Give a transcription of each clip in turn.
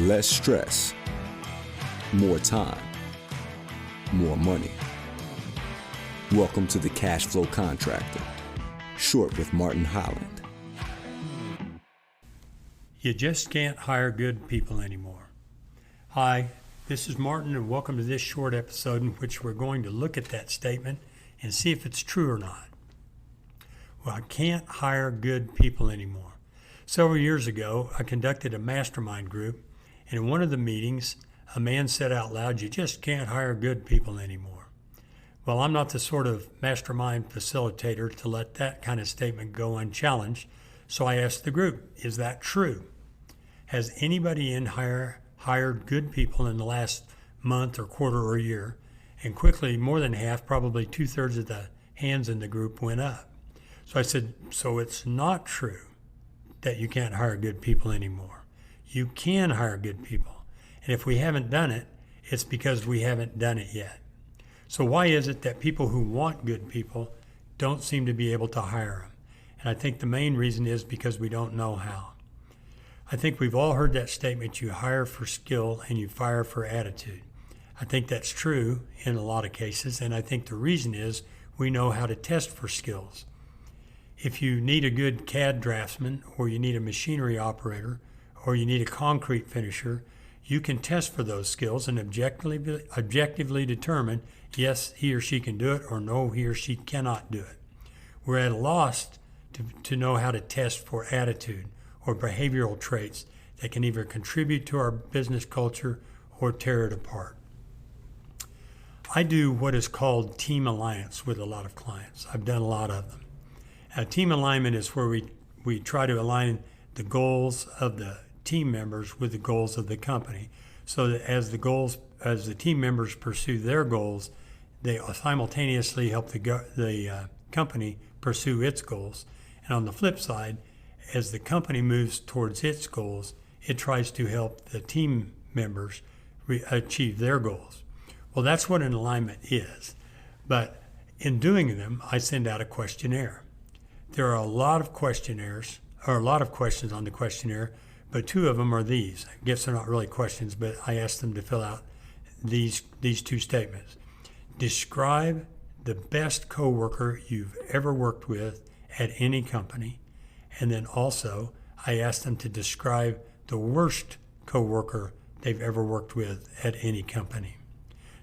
less stress, more time, more money. Welcome to the Cash Flow Contractor, short with Martin Holland. You just can't hire good people anymore. Hi, this is Martin, and welcome to this short episode in which we're going to look at that statement and see if it's true or not. Well, I can't hire good people anymore. Several years ago, I conducted a mastermind group, and in one of the meetings, a man said out loud, "You just can't hire good people anymore." Well, I'm not the sort of mastermind facilitator to let that kind of statement go unchallenged, so I asked the group, is that true? Has anybody in here hired good people in the last month or quarter or year? And quickly, more than half, probably 2/3 of the hands in the group went up. So I said, so it's not true that you can't hire good people anymore. You can hire good people. And if we haven't done it, it's because we haven't done it yet. So why is it that people who want good people don't seem to be able to hire them? And I think the main reason is because we don't know how. I think we've all heard that statement, you hire for skill and you fire for attitude. I think that's true in a lot of cases, and I think the reason is we know how to test for skills. If you need a good CAD draftsman, or you need a machinery operator, or you need a concrete finisher, you can test for those skills and objectively determine, yes, he or she can do it, or no, he or she cannot do it. We're at a loss to know how to test for attitude or behavioral traits that can either contribute to our business culture or tear it apart. I do what is called team alliance with a lot of clients. I've done a lot of them. Team alignment is where we try to align the goals of the team members with the goals of the company, so that as the team members pursue their goals, they simultaneously help the company pursue its goals. And on the flip side, as the company moves towards its goals, it tries to help the team members achieve their goals. Well, that's what an alignment is. But in doing them, I send out a questionnaire. There are a lot of questions on the questionnaire, but two of them are these. I guess they're not really questions, but I asked them to fill out these two statements. Describe the best coworker you've ever worked with at any company. And then also, I asked them to describe the worst coworker they've ever worked with at any company.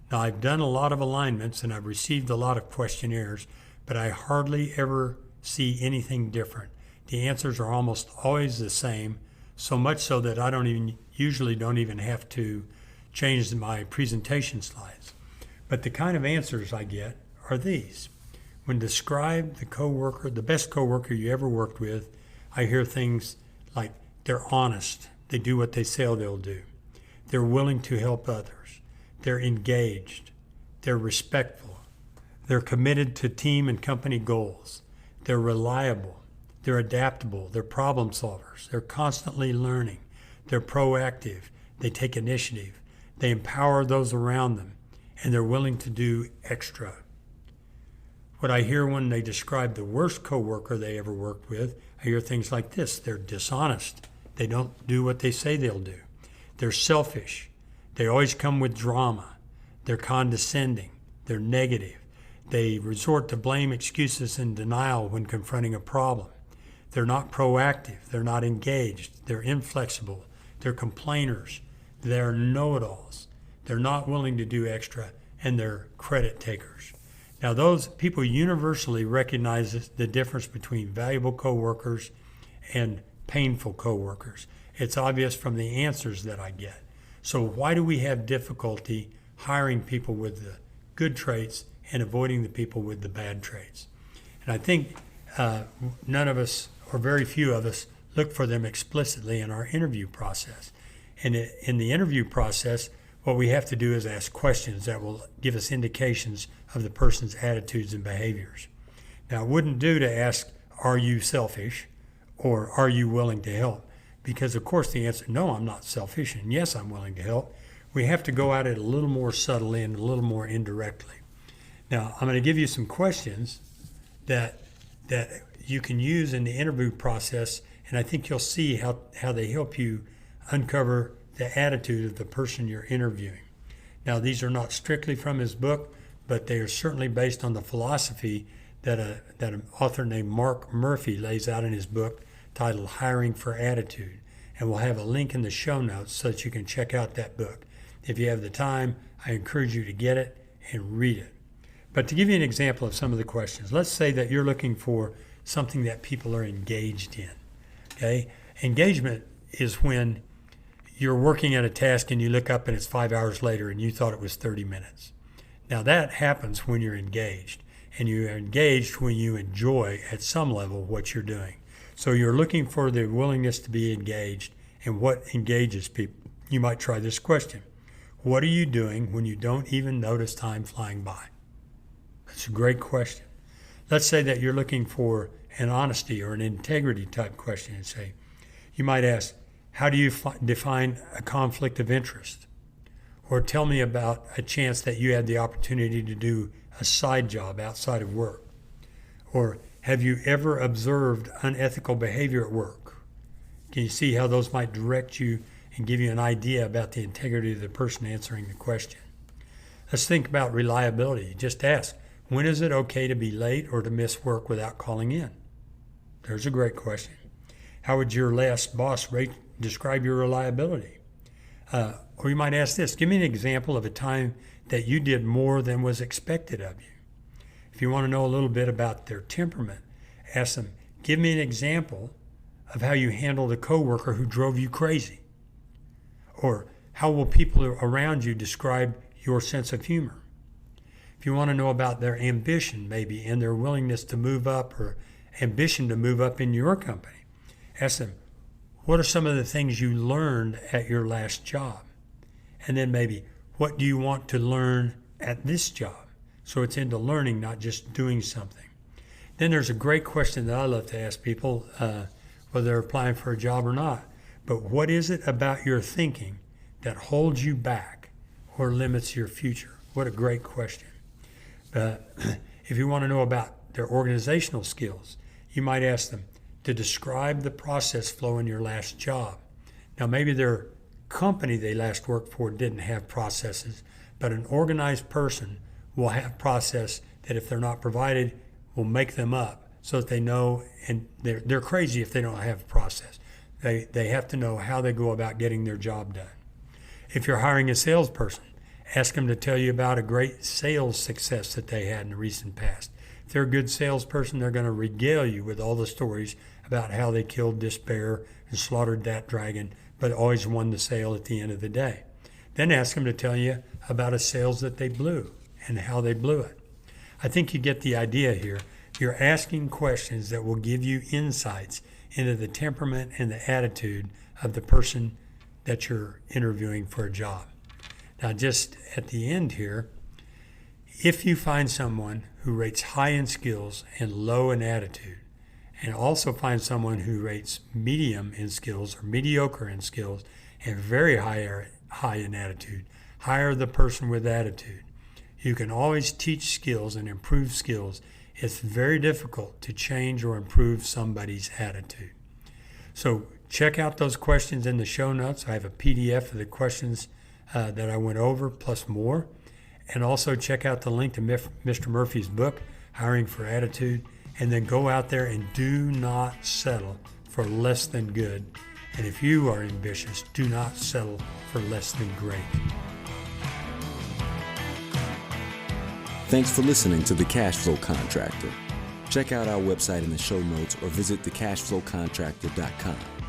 Now, I've done a lot of alignments and I've received a lot of questionnaires, but I hardly ever see anything different. The answers are almost always the same, so much so that I usually don't even have to change my presentation slides. But the kind of answers I get are these. When describe the best coworker you ever worked with, I hear things like they're honest, they do what they say they'll do, they're willing to help others, they're engaged, they're respectful, they're committed to team and company goals, they're reliable, they're adaptable, they're problem solvers, they're constantly learning, they're proactive, they take initiative, they empower those around them, and they're willing to do extra. What I hear when they describe the worst coworker they ever worked with, I hear things like this. They're dishonest. They don't do what they say they'll do. They're selfish. They always come with drama. They're condescending. They're negative. They resort to blame, excuses, and denial when confronting a problem. They're not proactive. They're not engaged. They're inflexible. They're complainers. They're know-it-alls. They're not willing to do extra, and they're credit takers. Now, those people universally recognize the difference between valuable coworkers and painful coworkers. It's obvious from the answers that I get. So why do we have difficulty hiring people with the good traits and avoiding the people with the bad traits? And I think none of us, or very few of us, look for them explicitly in our interview process. And in the interview process, what we have to do is ask questions that will give us indications of the person's attitudes and behaviors. Now, it wouldn't do to ask, are you selfish, or are you willing to help? Because, of course, the answer, no, I'm not selfish, and yes, I'm willing to help. We have to go at it a little more subtly and a little more indirectly. Now, I'm going to give you some questions that you can use in the interview process, and I think you'll see how they help you uncover the attitude of the person you're interviewing. Now, these are not strictly from his book, but they are certainly based on the philosophy that an author named Mark Murphy lays out in his book titled Hiring for Attitude. And we'll have a link in the show notes so that you can check out that book. If you have the time, I encourage you to get it and read it. But to give you an example of some of the questions, let's say that you're looking for something that people are engaged in. Okay? Engagement is when you're working at a task and you look up and it's 5 hours later and you thought it was 30 minutes. Now that happens when you're engaged, and you're engaged when you enjoy at some level what you're doing. So you're looking for the willingness to be engaged, and what engages people. You might try this question. What are you doing when you don't even notice time flying by? That's a great question. Let's say that you're looking for an honesty or an integrity type question, and say, you might ask, how do you define a conflict of interest? Or tell me about a chance that you had the opportunity to do a side job outside of work. Or have you ever observed unethical behavior at work? Can you see how those might direct you and give you an idea about the integrity of the person answering the question? Let's think about reliability. Just ask, when is it okay to be late or to miss work without calling in? There's a great question. How would your last boss describe your reliability? Or you might ask this, give me an example of a time that you did more than was expected of you. If you want to know a little bit about their temperament, ask them, give me an example of how you handled a coworker who drove you crazy. Or how will people around you describe your sense of humor? If you want to know about their ambition maybe and their willingness to move up or ambition to move up in your company, ask them, what are some of the things you learned at your last job? And then maybe, what do you want to learn at this job? So it's into learning, not just doing something. Then there's a great question that I love to ask people, whether they're applying for a job or not. But what is it about your thinking that holds you back or limits your future? What a great question. If you want to know about their organizational skills, you might ask them to describe the process flow in your last job. Now, maybe their company they last worked for didn't have processes, but an organized person will have process that if they're not provided, will make them up so that they know, and they're crazy if they don't have a process. They have to know how they go about getting their job done. If you're hiring a salesperson, ask them to tell you about a great sales success that they had in the recent past. If they're a good salesperson, they're going to regale you with all the stories about how they killed this bear and slaughtered that dragon, but always won the sale at the end of the day. Then ask them to tell you about a sales that they blew and how they blew it. I think you get the idea here. You're asking questions that will give you insights into the temperament and the attitude of the person that you're interviewing for a job. Now, just at the end here, if you find someone who rates high in skills and low in attitude, and also find someone who rates medium in skills or mediocre in skills and very high in attitude, hire the person with attitude. You can always teach skills and improve skills. It's very difficult to change or improve somebody's attitude. So check out those questions in the show notes. I have a PDF of the questions that I went over, plus more. And also check out the link to Mr. Murphy's book, Hiring for Attitude. And then go out there and do not settle for less than good. And if you are ambitious, do not settle for less than great. Thanks for listening to The Cash Flow Contractor. Check out our website in the show notes or visit thecashflowcontractor.com.